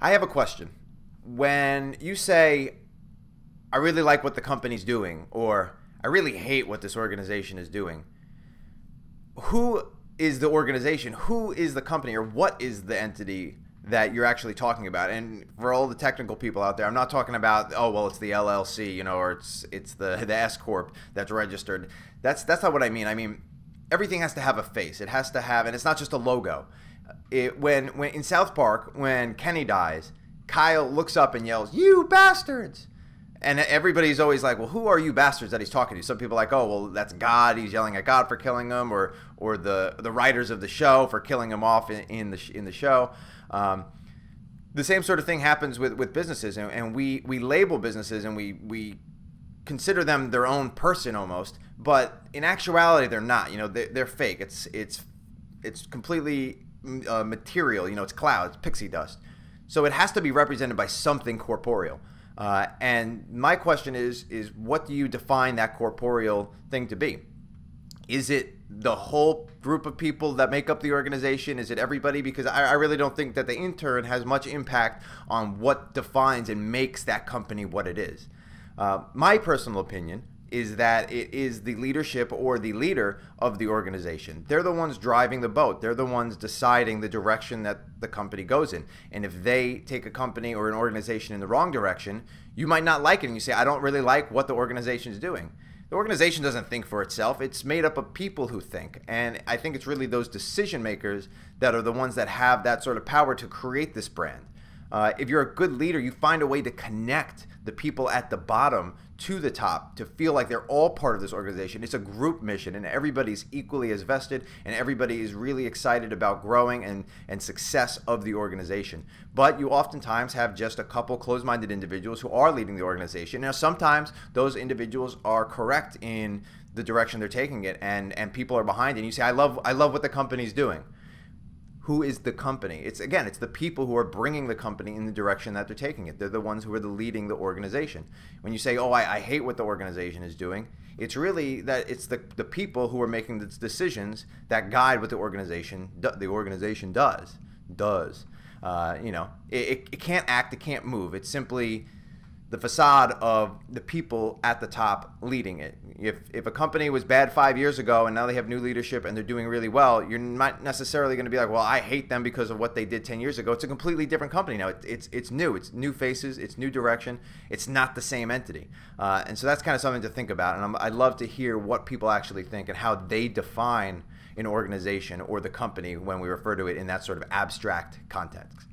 I have a question. When you say, I really like what the company's doing, or I really hate what this organization is doing, who is the organization? Who is the company? Or what is the entity that you're actually talking about? And for all the technical people out there, I'm not talking about, oh, well, it's the LLC, or it's the S Corp that's registered. That's not what I mean. I mean, everything has to have a face. It has to have, and it's not just a logo. When in South Park, when Kenny dies, Kyle looks up and yells, "You bastards!" And everybody's always like, well, who are you bastards that he's talking to? Some people are like, oh, well, that's God. He's yelling at God for killing him, or the writers of the show for killing him off in the show. The same sort of thing happens with businesses, and we label businesses and we consider them their own person almost, but in actuality they're not. They're fake. It's completely material. It's cloud, it's pixie dust. So it has to be represented by something corporeal. And my question is what do you define that corporeal thing to be? Is it the whole group of people that make up the organization? Is it everybody? Because I really don't think that the intern has much impact on what defines and makes that company what it is. My personal opinion is that it is the leadership or the leader of the organization. They're the ones driving the boat. They're the ones deciding the direction that the company goes in. And if they take a company or an organization in the wrong direction, you might not like it. And you say, I don't really like what the organization is doing. The organization doesn't think for itself. It's made up of people who think. And I think it's really those decision makers that are the ones that have that sort of power to create this brand. If you're a good leader, you find a way to connect the people at the bottom to the top to feel like they're all part of this organization. It's a group mission, and everybody's equally as vested, and everybody is really excited about growing and success of the organization. But you oftentimes have just a couple closed-minded individuals who are leading the organization. Now, sometimes those individuals are correct in the direction they're taking it, and people are behind it. And you say, I love what the company's doing. Who is the company? It's the people who are bringing the company in the direction that they're taking it. They're the ones who are leading the organization. When you say, oh, I hate what the organization is doing, it's really that it's the people who are making the decisions that guide what the organization does. It can't act, it can't move. It's simply the facade of the people at the top leading it. If a company was bad 5 years ago and now they have new leadership and they're doing really well, you're not necessarily going to be like, well, I hate them because of what they did 10 years ago. It's a completely different company now. It's new. It's new faces. It's new direction. It's not the same entity. And so that's kind of something to think about. And I'd love to hear what people actually think and how they define an organization or the company when we refer to it in that sort of abstract context.